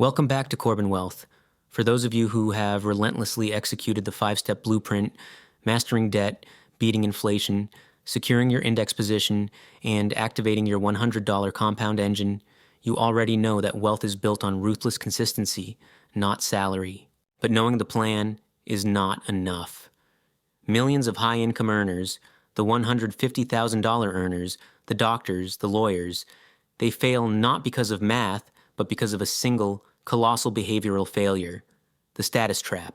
Welcome back to Corbin Wealth. For those of you who have relentlessly executed the 5-step blueprint, mastering debt, beating inflation, securing your index position, and activating your $100 compound engine, you already know that wealth is built on ruthless consistency, not salary. But knowing the plan is not enough. Millions of high-income earners, the $150,000 earners, the doctors, the lawyers, they fail not because of math, but because of a single, colossal behavioral failure, the status trap.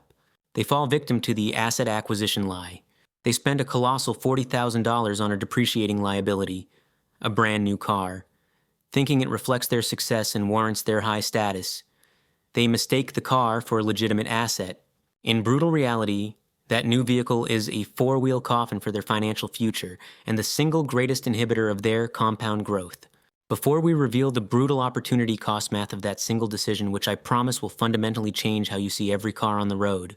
They fall victim to the asset acquisition lie. They spend a colossal $40,000 on a depreciating liability, a brand new car, thinking it reflects their success and warrants their high status. They mistake the car for a legitimate asset. In brutal reality, that new vehicle is a four-wheel coffin for their financial future and the single greatest inhibitor of their compound growth. Before we reveal the brutal opportunity cost math of that single decision, which I promise will fundamentally change how you see every car on the road,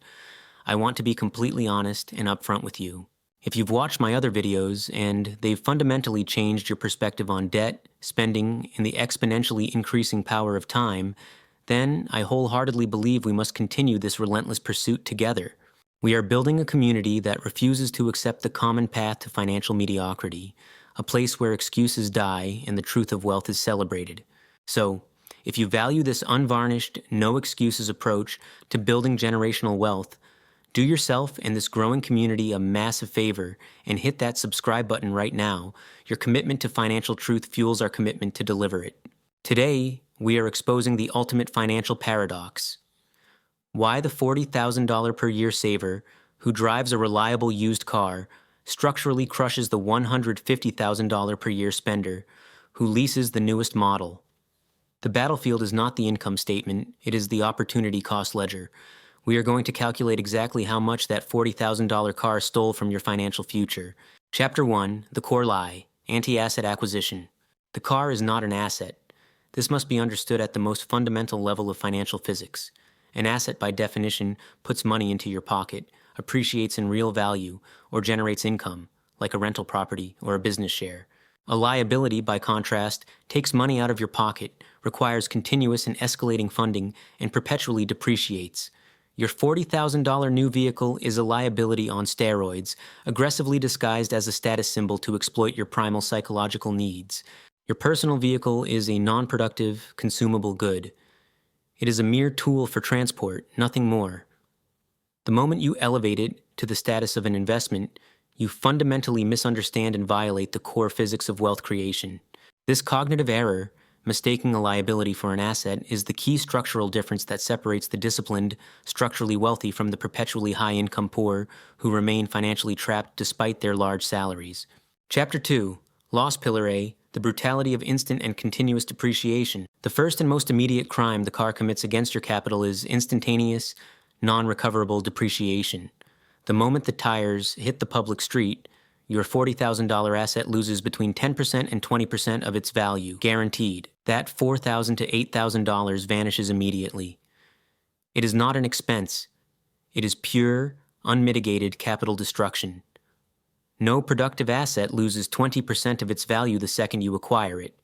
I want to be completely honest and upfront with you. If you've watched my other videos and they've fundamentally changed your perspective on debt, spending, and the exponentially increasing power of time, then I wholeheartedly believe we must continue this relentless pursuit together. We are building a community that refuses to accept the common path to financial mediocrity, a place where excuses die and the truth of wealth is celebrated. So, if you value this unvarnished, no excuses approach to building generational wealth, do yourself and this growing community a massive favor and hit that subscribe button right now. Your commitment to financial truth fuels our commitment to deliver it. Today, we are exposing the ultimate financial paradox. Why the $40,000 per year saver who drives a reliable used car structurally crushes the $150,000 per year spender who leases the newest model. The battlefield is not the income statement, it is the opportunity cost ledger. We are going to calculate exactly how much that $40,000 car stole from your financial future. Chapter 1, The Core Lie, Anti-Asset Acquisition. The car is not an asset. This must be understood at the most fundamental level of financial physics. An asset, by definition, puts money into your pocket, appreciates in real value, or generates income, like a rental property or a business share. A liability, by contrast, takes money out of your pocket, requires continuous and escalating funding, and perpetually depreciates. Your $40,000 new vehicle is a liability on steroids, aggressively disguised as a status symbol to exploit your primal psychological needs. Your personal vehicle is a non-productive, consumable good. It is a mere tool for transport, nothing more. The moment you elevate it to the status of an investment, you fundamentally misunderstand and violate the core physics of wealth creation. This cognitive error, mistaking a liability for an asset, is the key structural difference that separates the disciplined, structurally wealthy from the perpetually high-income poor who remain financially trapped despite their large salaries. Chapter 2, Loss Pillar A, The Brutality of Instant and Continuous Depreciation. The first and most immediate crime the car commits against your capital is instantaneous, non-recoverable depreciation. The moment the tires hit the public street, your $40,000 asset loses between 10% and 20% of its value, guaranteed. That $4,000 to $8,000 vanishes immediately. It is not an expense. It is pure, unmitigated capital destruction. No productive asset loses 20% of its value the second you acquire it.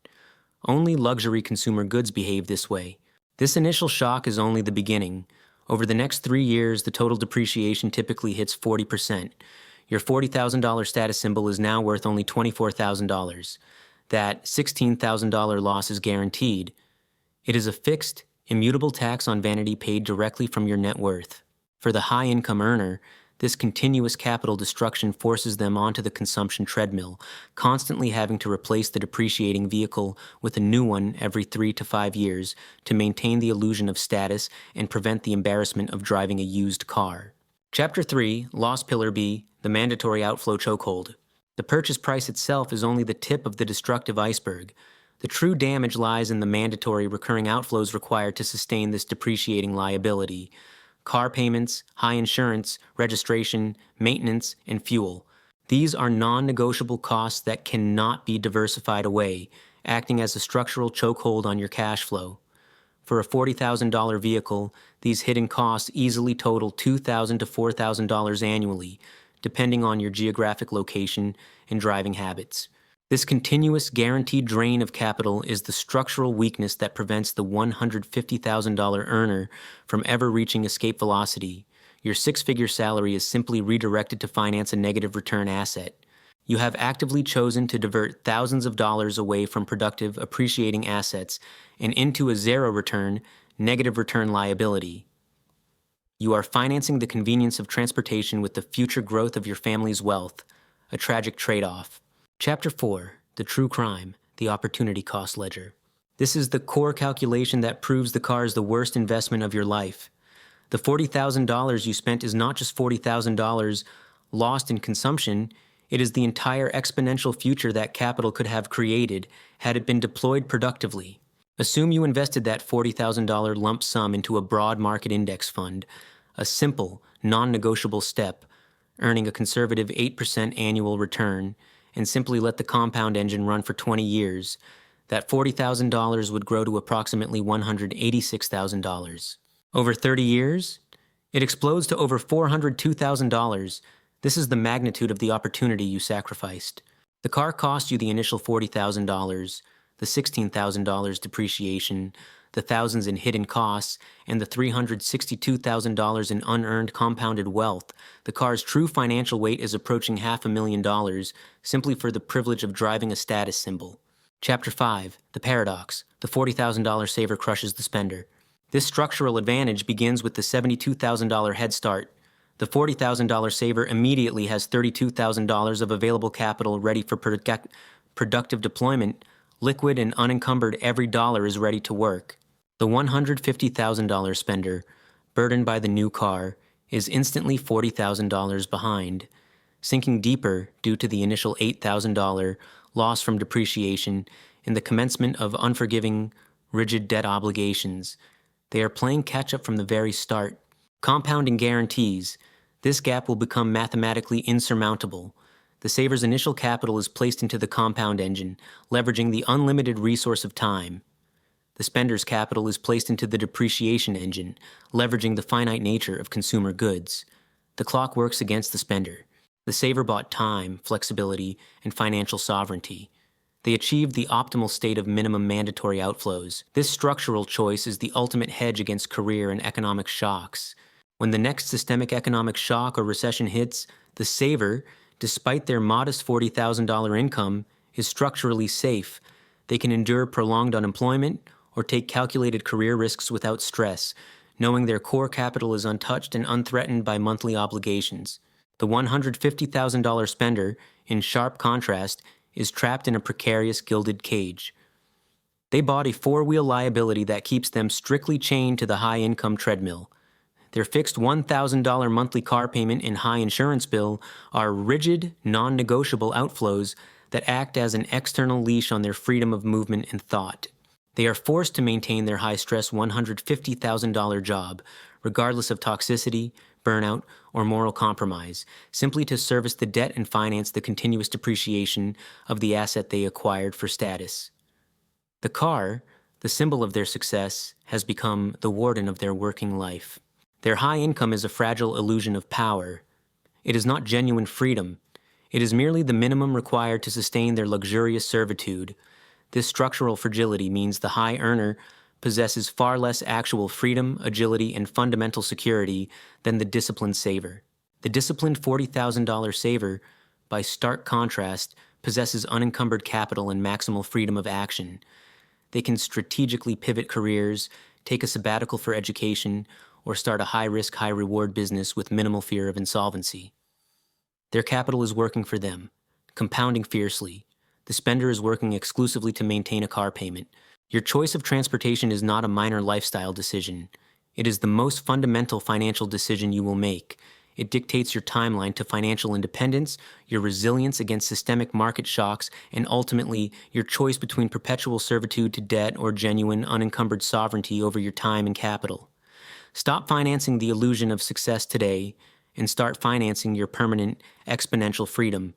Only luxury consumer goods behave this way. This initial shock is only the beginning. Over the next 3 years, the total depreciation typically hits 40%. Your $40,000 status symbol is now worth only $24,000. That $16,000 loss is guaranteed. It is a fixed, immutable tax on vanity paid directly from your net worth. For the high-income earner, this continuous capital destruction forces them onto the consumption treadmill, constantly having to replace the depreciating vehicle with a new one every 3 to 5 years to maintain the illusion of status and prevent the embarrassment of driving a used car. Chapter 3, Loss Pillar B, The Mandatory Outflow Chokehold. The purchase price itself is only the tip of the destructive iceberg. The true damage lies in the mandatory recurring outflows required to sustain this depreciating liability. Car payments, high insurance, registration, maintenance, and fuel. These are non-negotiable costs that cannot be diversified away, acting as a structural chokehold on your cash flow. For a $40,000 vehicle, these hidden costs easily total $2,000 to $4,000 annually, depending on your geographic location and driving habits. This continuous guaranteed drain of capital is the structural weakness that prevents the $150,000 earner from ever reaching escape velocity. Your six-figure salary is simply redirected to finance a negative return asset. You have actively chosen to divert thousands of dollars away from productive, appreciating assets and into a zero return, negative return liability. You are financing the convenience of transportation with the future growth of your family's wealth, a tragic trade-off. Chapter 4, The True Crime, the Opportunity Cost Ledger. This is the core calculation that proves the car is the worst investment of your life. The $40,000 you spent is not just $40,000 lost in consumption, it is the entire exponential future that capital could have created had it been deployed productively. Assume you invested that $40,000 lump sum into a broad market index fund, a simple, non-negotiable step, earning a conservative 8% annual return, and simply let the compound engine run for 20 years. That $40,000 would grow to approximately $186,000. Over 30 years, it explodes to over $402,000. This is the magnitude of the opportunity you sacrificed. The car cost you the initial $40,000, the $16,000 depreciation, the thousands in hidden costs, and the $362,000 in unearned compounded wealth. The car's true financial weight is approaching $500,000 simply for the privilege of driving a status symbol. Chapter 5, The Paradox. The $40,000 saver crushes the spender. This structural advantage begins with the $72,000 head start. The $40,000 saver immediately has $32,000 of available capital ready for productive deployment. Liquid and unencumbered, every dollar is ready to work. The $150,000 spender, burdened by the new car, is instantly $40,000 behind, sinking deeper due to the initial $8,000 loss from depreciation and the commencement of unforgiving, rigid debt obligations. They are playing catch-up from the very start. Compounding guarantees, this gap will become mathematically insurmountable. The saver's initial capital is placed into the compound engine, leveraging the unlimited resource of time. The spender's capital is placed into the depreciation engine, leveraging the finite nature of consumer goods. The clock works against the spender. The saver bought time, flexibility, and financial sovereignty. They achieved the optimal state of minimum mandatory outflows. This structural choice is the ultimate hedge against career and economic shocks. When the next systemic economic shock or recession hits, the saver, despite their modest $40,000 income, is structurally safe. They can endure prolonged unemployment or take calculated career risks without stress, knowing their core capital is untouched and unthreatened by monthly obligations. The $150,000 spender, in sharp contrast, is trapped in a precarious gilded cage. They bought a four-wheel liability that keeps them strictly chained to the high-income treadmill. Their fixed $1,000 monthly car payment and high insurance bill are rigid, non-negotiable outflows that act as an external leash on their freedom of movement and thought. They are forced to maintain their high-stress $150,000 job, regardless of toxicity, burnout, or moral compromise, simply to service the debt and finance the continuous depreciation of the asset they acquired for status. The car, the symbol of their success, has become the warden of their working life. Their high income is a fragile illusion of power. It is not genuine freedom. It is merely the minimum required to sustain their luxurious servitude. This structural fragility means the high earner possesses far less actual freedom, agility, and fundamental security than the disciplined saver. The disciplined $40,000 saver, by stark contrast, possesses unencumbered capital and maximal freedom of action. They can strategically pivot careers, take a sabbatical for education, or start a high-risk, high-reward business with minimal fear of insolvency. Their capital is working for them, compounding fiercely. The spender is working exclusively to maintain a car payment. Your choice of transportation is not a minor lifestyle decision. It is the most fundamental financial decision you will make. It dictates your timeline to financial independence, your resilience against systemic market shocks, and ultimately, your choice between perpetual servitude to debt or genuine, unencumbered sovereignty over your time and capital. Stop financing the illusion of success today and start financing your permanent, exponential freedom.